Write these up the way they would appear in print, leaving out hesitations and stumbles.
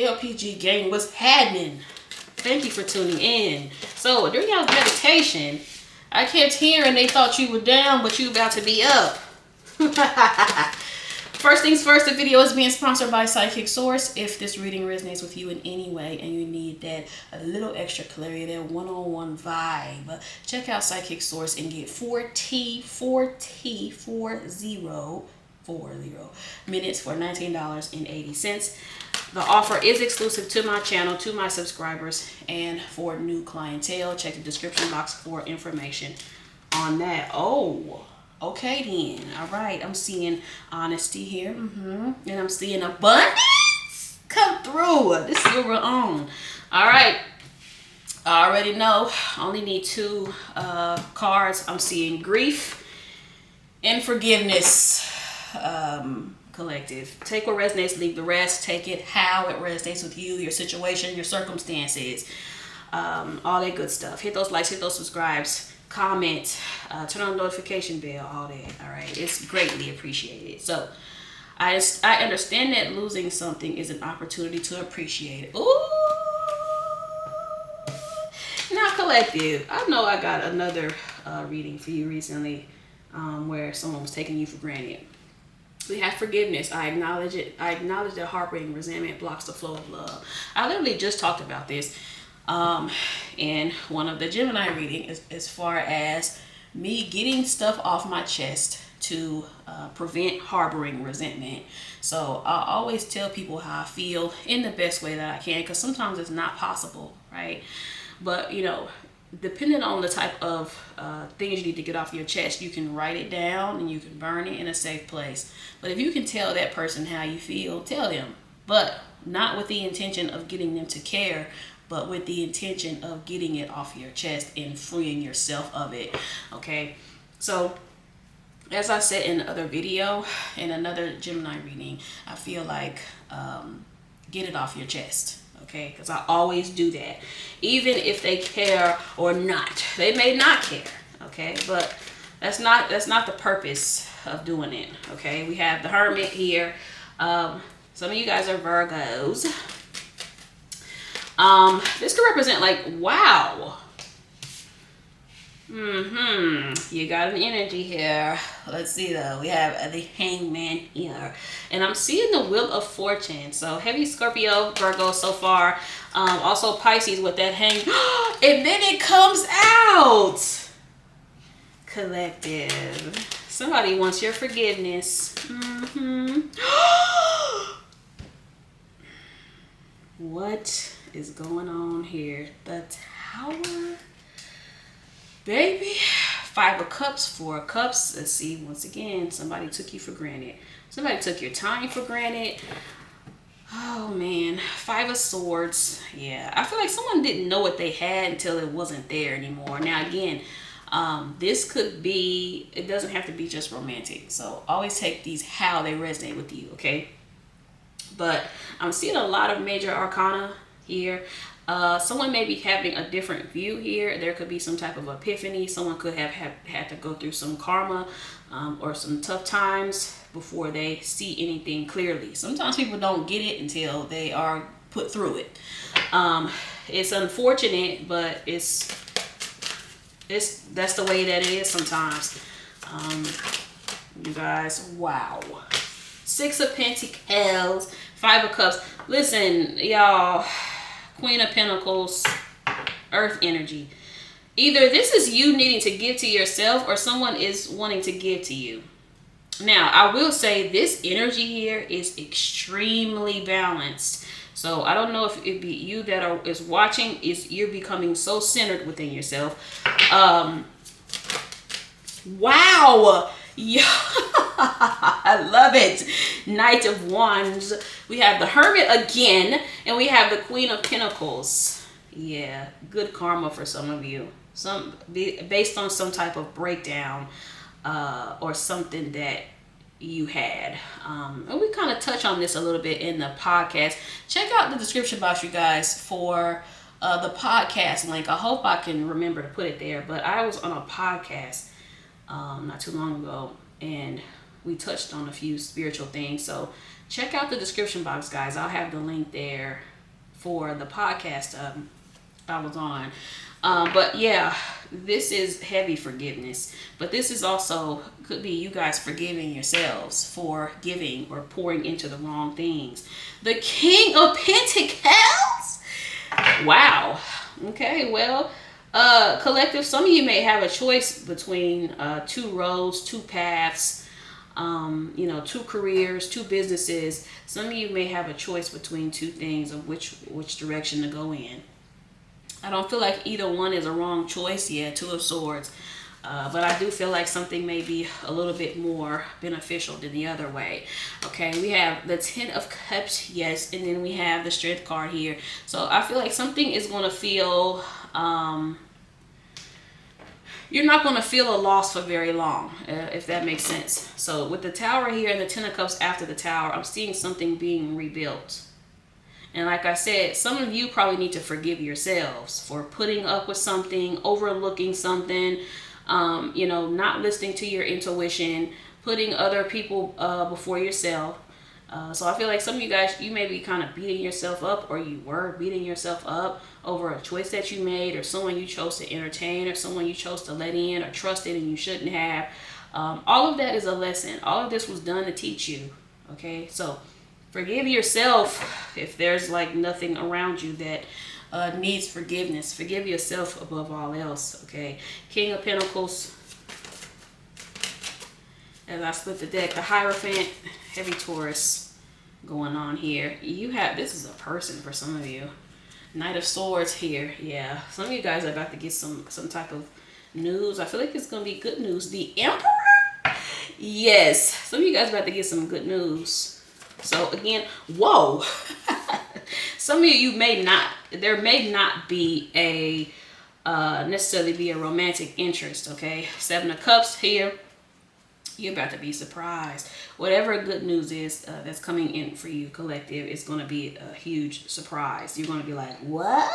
LPG gang, what's happening? Thank you for tuning in. So during your meditation, I kept hearing they thought you were down, but you about to be up. First things first, the video is being sponsored by Psychic Source. If this reading resonates with you in any way and you need that a little extra clarity, that one-on-one vibe, check out Psychic Source and get 40 minutes for $19.80. The offer is exclusive to my channel, to my subscribers, and for new clientele. Check the description box for information on that. Oh, okay then. All right. I'm seeing honesty here. And I'm seeing abundance come through. This is your own. All right. I already know. Only need 2 cards. I'm seeing grief and forgiveness. Collective. Take what resonates, leave the rest. Take it how it resonates with you, your situation, your circumstances, all that good stuff. Hit those likes, hit those subscribes, comment, turn on the notification bell, all that. All right, it's greatly appreciated. So I understand that losing something is an opportunity to appreciate it. Ooh. Now, collective, I know I got another reading for you recently where someone was taking you for granted. We have forgiveness. I acknowledge it. I acknowledge that heartbreak, resentment blocks the flow of love. I literally just talked about this in one of the Gemini reading, as far as me getting stuff off my chest to prevent harboring resentment. So I always tell people how I feel in the best way that I can, because sometimes it's not possible, right? But you know, depending on the type of things you need to get off your chest, you can write it down and you can burn it in a safe place. But if you can tell that person how you feel, tell them. But not with the intention of getting them to care, but with the intention of getting it off your chest and freeing yourself of it. Okay? So, as I said in the other video, in another Gemini reading, I feel like get it off your chest. Okay, because I always do that, even if they care or not. They may not care, okay, but that's not the purpose of doing it. Okay, we have the Hermit here. Some of you guys are Virgos. This could represent like, wow. You got an energy here. Let's see though. We have the Hangman here. And I'm seeing the Wheel of Fortune. So heavy Scorpio, Virgo so far. Also Pisces with that hang. And then it comes out. Collective. Somebody wants your forgiveness. What is going on here? The Tower. Baby, 5 of Cups, 4 of Cups. Let's see, once again, somebody took you for granted. Somebody took your time for granted. Oh, man. 5 of Swords. Yeah, I feel like someone didn't know what they had until it wasn't there anymore. Now, again, this could be, it doesn't have to be just romantic. So always take these how they resonate with you, okay? But I'm seeing a lot of major arcana here. Someone may be having a different view here. There could be some type of epiphany. Someone could have had to go through some karma or some tough times before they see anything clearly. Sometimes people don't get it until they are put through it. It's unfortunate, but that's the way that it is sometimes. You guys, wow. 6 of Pentacles, 5 of Cups. Listen, y'all. Queen of Pentacles, Earth energy. Either this is you needing to give to yourself or someone is wanting to give to you. Now, I will say this energy here is extremely balanced. So I don't know if it be you that is watching, you're becoming so centered within yourself. Wow. Yeah. I love it. Knight of Wands. We have the Hermit again, and we have the Queen of Pentacles. Yeah, good karma for some of you. Based on some type of breakdown or something that you had. And we kind of touch on this a little bit in the podcast. Check out the description box, you guys, for the podcast link. I hope I can remember to put it there, but I was on a podcast not too long ago, and we touched on a few spiritual things. So check out the description box, guys. I'll have the link there for the podcast I was on. But yeah, this is heavy forgiveness. But this is also could be you guys forgiving yourselves for giving or pouring into the wrong things. The King of Pentacles. Wow. Okay, well, collective, some of you may have a choice between two roads, two paths, two careers, two businesses. Some of you may have a choice between two things of which direction to go in. I don't feel like either one is a wrong choice yet, Two of Swords. But I do feel like something may be a little bit more beneficial than the other way. Okay, we have the Ten of Cups, yes, and then we have the Strength card here. So I feel like something is going to feel, you're not going to feel a loss for very long, if that makes sense. So with the Tower here and the Ten of Cups after the Tower, I'm seeing something being rebuilt. And like I said, some of you probably need to forgive yourselves for putting up with something, overlooking something, not listening to your intuition, putting other people before yourself. So I feel like some of you guys, you may be kind of beating yourself up, or you were beating yourself up over a choice that you made, or someone you chose to entertain, or someone you chose to let in or trusted and you shouldn't have. All of that is a lesson. All of this was done to teach you. Okay, so forgive yourself if there's like nothing around you that needs forgiveness. Forgive yourself above all else. Okay, King of Pentacles. As I split the deck, the Hierophant, heavy Taurus going on here. You have, this is a person for some of you. Knight of Swords here. Yeah, some of you guys are about to get some type of news. I feel like it's going to be good news. The Emperor? Yes, some of you guys are about to get some good news. So again, whoa. Some of you may not, there may not be a, necessarily be a romantic interest, okay? Seven of Cups here. You're about to be surprised. Whatever good news is that's coming in for you, collective, it's going to be a huge surprise. You're going to be like, what?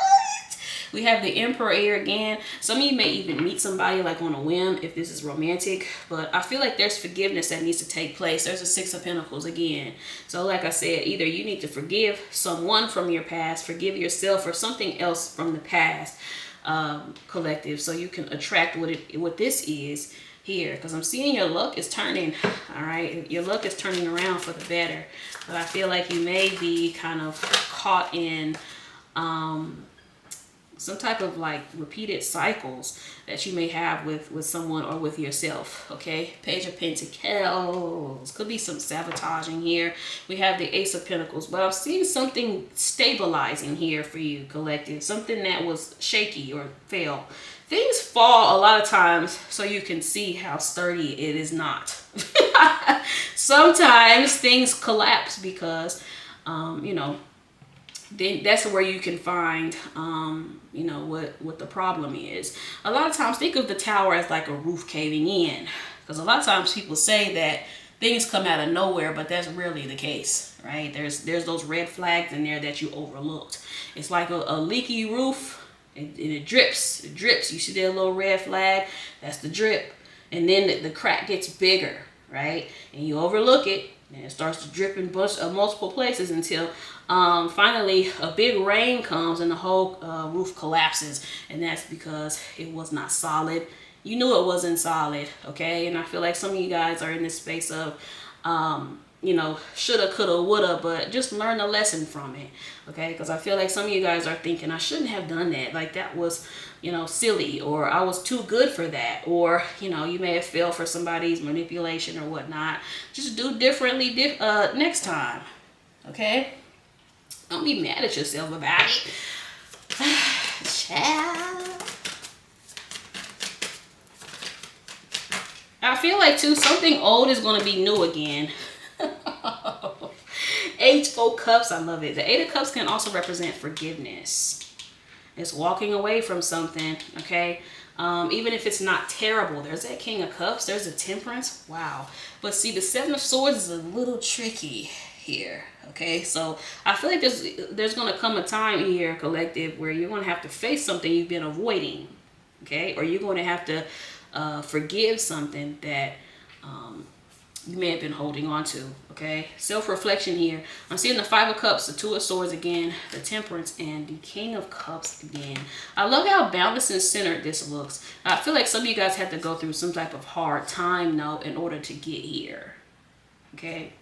We have the Emperor here again. Some of you may even meet somebody like on a whim if this is romantic. But I feel like there's forgiveness that needs to take place. There's a Six of Pentacles again. So like I said, either you need to forgive someone from your past, forgive yourself, or something else from the past, collective, so you can attract what this is here, because I'm seeing your luck is turning. All right, your luck is turning around for the better, but I feel like you may be kind of caught in some type of like repeated cycles that you may have with someone or with yourself. Okay, Page of Pentacles, could be some sabotaging here. We have the Ace of Pentacles, but I'm seeing something stabilizing here for you, collective, something that was shaky or failed. Things fall a lot of times so you can see how sturdy it is not. Sometimes things collapse because, then that's where you can find, what the problem is. A lot of times think of the Tower as like a roof caving in, because a lot of times people say that things come out of nowhere, but that's rarely the case, right? There's those red flags in there that you overlooked. It's like a leaky roof. And it drips. It drips. You see that little red flag? That's the drip. And then the crack gets bigger, right? And you overlook it, and it starts to drip in multiple places until finally a big rain comes and the whole roof collapses. And that's because it was not solid. You knew it wasn't solid, okay? And I feel like some of you guys are in this space of, shoulda, coulda, woulda, but just learn a lesson from it, okay? Because I feel like some of you guys are thinking, I shouldn't have done that. Like that was, silly, or I was too good for that, or, you may have fell for somebody's manipulation or whatnot. Just do differently next time, okay? Don't be mad at yourself about it. Child. I feel like, too, something old is going to be new again. Eight of Cups, I love it. The Eight of Cups can also represent forgiveness. It's walking away from something, okay? Even if it's not terrible. There's that King of Cups. There's a Temperance. Wow. But see, the Seven of Swords is a little tricky here, okay? So I feel like there's going to come a time here, collective, where you're going to have to face something you've been avoiding, okay? Or you're going to have to forgive something that you may have been holding on to. Okay, self-reflection here. I'm seeing the Five of Cups, the Two of Swords again, the Temperance, and the King of Cups again. I love how balanced and centered this looks. I feel like some of you guys had to go through some type of hard time though in order to get here. Okay,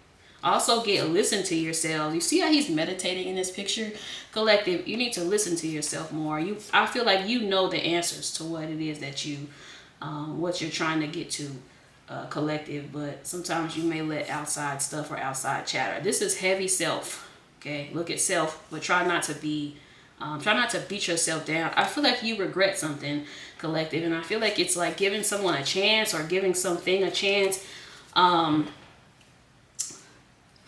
also listen to yourself. You see how he's meditating in this picture? Collective, you need to listen to yourself more. I feel like you know the answers to what it is that what you're trying to get to. Collective, but sometimes you may let outside stuff or outside chatter. This is heavy self. Okay, look at self, but try not to beat yourself down. I feel like you regret something, collective, and I feel like it's like giving someone a chance or giving something a chance. How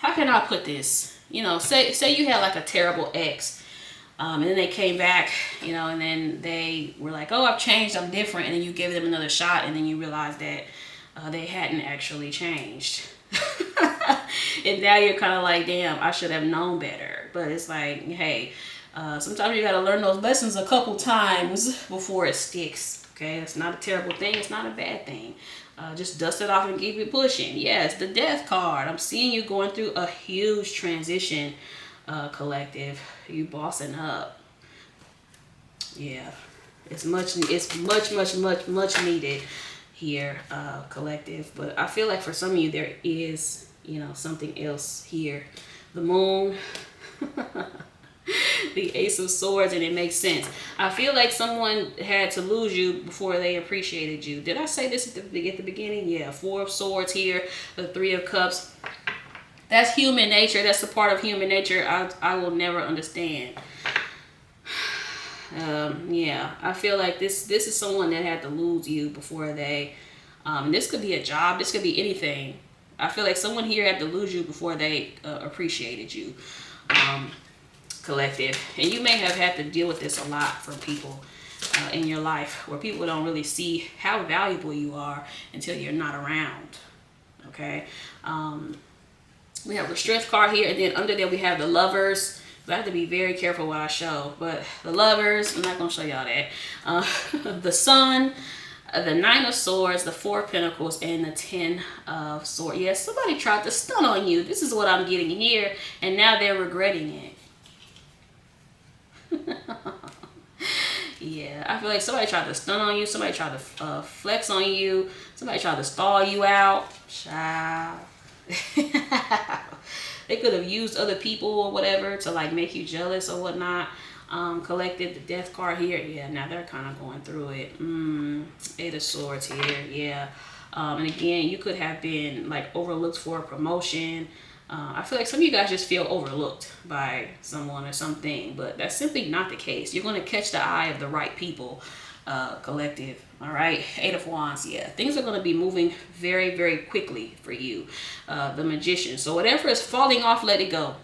can I put this? You know, say you had like a terrible ex, and then they came back, you know, and then they were like, oh, I've changed, I'm different, and then you give them another shot, and then you realize that they hadn't actually changed. And now you're kind of like, damn, I should have known better. But it's like, hey, sometimes you got to learn those lessons a couple times before it sticks. Okay, it's not a terrible thing. It's not a bad thing. Just dust it off and keep it pushing. Yes, the Death card. I'm seeing you going through a huge transition, collective. You bossing up. Yeah, it's much needed here, collective. But I feel like for some of you there is, you know, something else here. The Moon, the Ace of Swords, and it makes sense. I feel like someone had to lose you before they appreciated you. Did I say this at the beginning? Yeah, Four of Swords here, the Three of Cups. That's human nature. That's the part of human nature I will never understand. Yeah, I feel like this is someone that had to lose you before they, this could be a job, this could be anything. I feel like someone here had to lose you before they appreciated you, collective. And you may have had to deal with this a lot from people in your life, where people don't really see how valuable you are until you're not around. Okay, we have the Strength card here, and then under there we have the Lovers. I have to be very careful what I show, but the Lovers, I'm not going to show y'all that. The Sun, the Nine of Swords, the Four of Pentacles, and the Ten of Swords. Yes, somebody tried to stun on you. This is what I'm getting here, and now they're regretting it. Yeah, I feel like somebody tried to stun on you. Somebody tried to flex on you. Somebody tried to stall you out. Child. They could have used other people or whatever to like make you jealous or whatnot. Collected the Death card here. Yeah, now they're kind of going through it. Eight of Swords here. Yeah. And again, you could have been like overlooked for a promotion. I feel like some of you guys just feel overlooked by someone or something, but that's simply not the case. You're going to catch the eye of the right people, collective. All right, Eight of Wands. Yeah, things are going to be moving very, very quickly for you. The Magician. So whatever is falling off, let it go.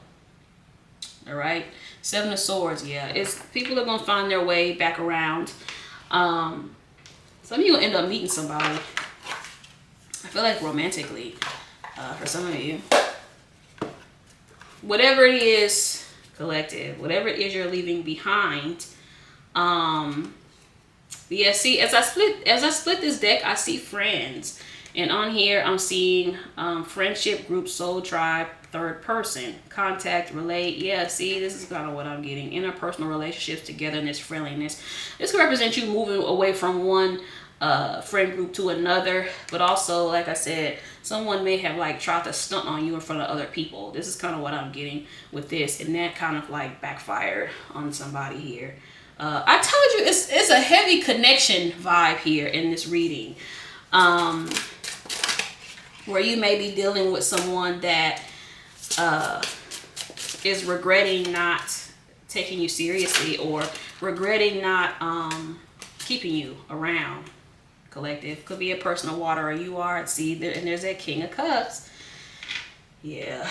All right, Seven of Swords. Yeah, it's people are going to find their way back around. Some of you will end up meeting somebody. I feel like romantically, for some of you. Whatever it is, collective, whatever it is you're leaving behind. Yeah, see, as I split this deck, I see friends. And on here, I'm seeing friendship, group, soul, tribe, third person, contact, relate. Yeah, see, this is kind of what I'm getting. Interpersonal relationships, togetherness, friendliness. This could represent you moving away from one friend group to another. But also, like I said, someone may have like tried to stunt on you in front of other people. This is kind of what I'm getting with this. And that kind of like backfired on somebody here. I told you it's a heavy connection vibe here in this reading. Where you may be dealing with someone that is regretting not taking you seriously or regretting not keeping you around, collective. Could be a person of water, or you are. See, and there's that King of Cups. Yeah.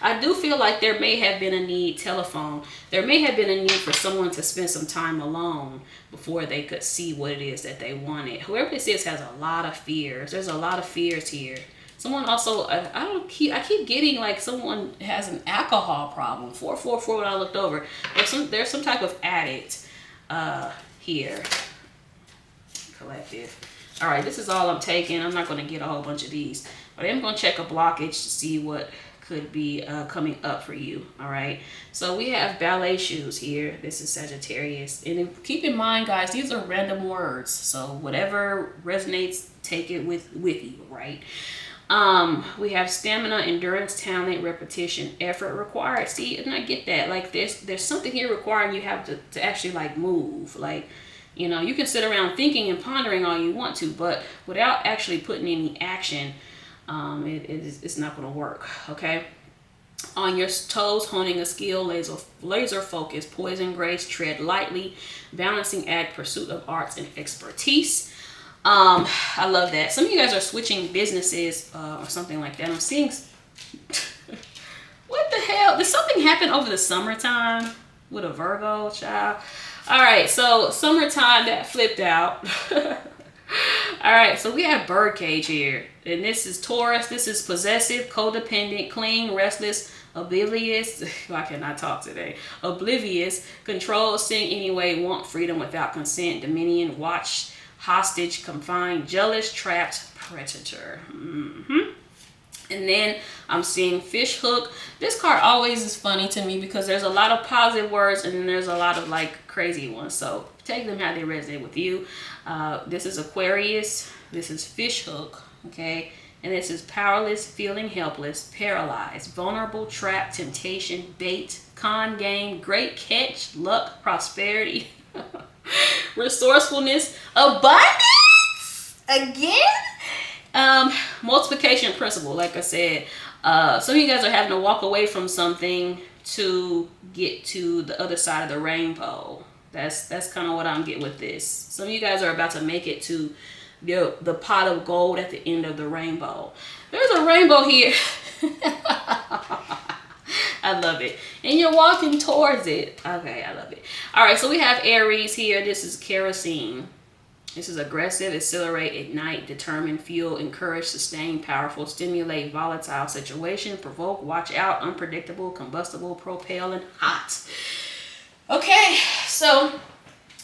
I do feel like there may have been a need, telephone. There may have been a need for someone to spend some time alone before they could see what it is that they wanted. Whoever this is has a lot of fears. There's a lot of fears here. Someone also, I keep getting like someone has an alcohol problem. 444 when I looked over. There's some type of addict here. Collective. All right, this is all I'm taking. I'm not going to get a whole bunch of these, but I'm going to check a blockage to see what could be coming up for you. All right, so we have ballet shoes here. This is Sagittarius, and keep in mind, guys, these are random words, so whatever resonates, take it with you, right? We have stamina, endurance, talent, repetition, effort required. See, and I get that. Like there's something here requiring you have to actually like move. Like, you know, you can sit around thinking and pondering all you want to, but without actually putting any action, it's not going to work. Okay. On your toes, honing a skill, laser focus, poison grace, tread lightly, balancing act, pursuit of arts and expertise. I love that. Some of you guys are switching businesses or something like that. I'm seeing what the hell? Did something happen over the summertime with a Virgo child? All right, so summertime that flipped out. All right, so we have birdcage here, and this is Taurus. This is possessive, codependent, cling, restless, oblivious. I cannot talk today. Oblivious, control, sing anyway, want freedom without consent, dominion, watch, hostage, confined, jealous, trapped, predator. And then I'm seeing fish hook. This card always is funny to me because there's a lot of positive words and then there's a lot of like crazy ones. So take them how they resonate with you. This is Aquarius. This is fish hook. Okay. And this is powerless, feeling helpless, paralyzed, vulnerable, trapped, temptation, bait, con game, great catch, luck, prosperity, resourcefulness, abundance again. Multiplication principle, like I said, some of you guys are having to walk away from something to get to the other side of the rainbow. That's kind of what I'm getting with this. Some of you guys are about to make it to the pot of gold at the end of the rainbow. There's a rainbow here. I love it. And you're walking towards it. Okay, I love it. All right, so we have Aries here. This is kerosene. This is aggressive, accelerate, ignite, determine, fuel, encourage, sustain, powerful, stimulate, volatile situation, provoke, watch out, unpredictable, combustible, propel, and hot. Okay, so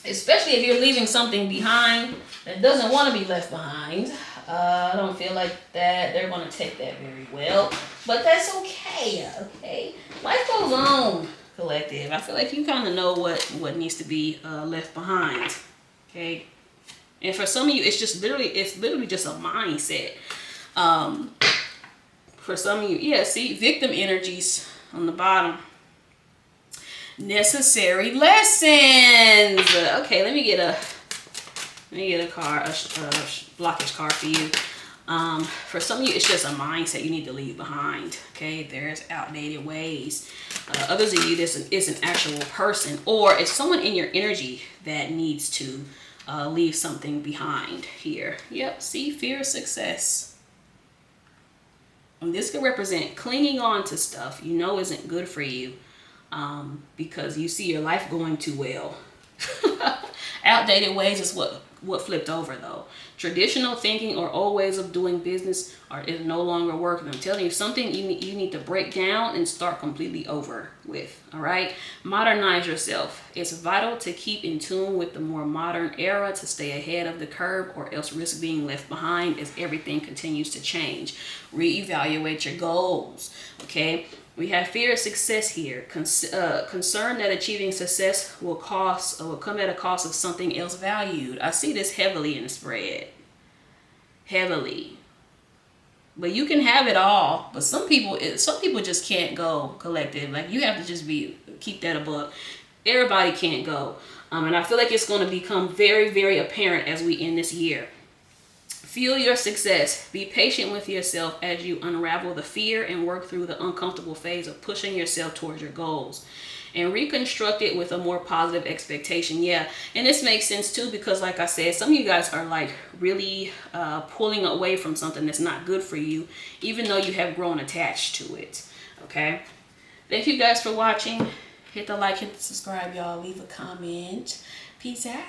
especially if you're leaving something behind that doesn't want to be left behind, I don't feel like that they're going to take that very well, but that's okay. Okay, life goes on, collective. I feel like you kind of know what needs to be left behind. Okay. And for some of you, it's literally just a mindset. For some of you, yeah, see, victim energies on the bottom. Necessary lessons. Okay, let me get a card, a blockage card for you. For some of you, it's just a mindset you need to leave behind. Okay, there's outdated ways. Others of you, this is an actual person, or it's someone in your energy that needs to leave something behind here. Yep, see, fear of success. And this could represent clinging on to stuff you know isn't good for you because you see your life going too well. Outdated ways is what flipped over though. Traditional thinking or old ways of doing business is no longer working. I'm telling you, something you need to break down and start completely over with. All right, modernize yourself. It's vital to keep in tune with the more modern era to stay ahead of the curve, or else risk being left behind as everything continues to change. Reevaluate your goals. Okay. We have fear of success here. Concern that achieving success will come at a cost of something else valued. I see this heavily in the spread. Heavily. But you can have it all. But some people just can't go, collective. Like, you have to just keep that a buck. Everybody can't go. And I feel like it's going to become very, very apparent as we end this year. Feel your success. Be patient with yourself as you unravel the fear and work through the uncomfortable phase of pushing yourself towards your goals. And reconstruct it with a more positive expectation. Yeah, and this makes sense too because, like I said, some of you guys are like really pulling away from something that's not good for you, even though you have grown attached to it. Okay? Thank you guys for watching. Hit the like, hit the subscribe, y'all. Leave a comment. Peace out.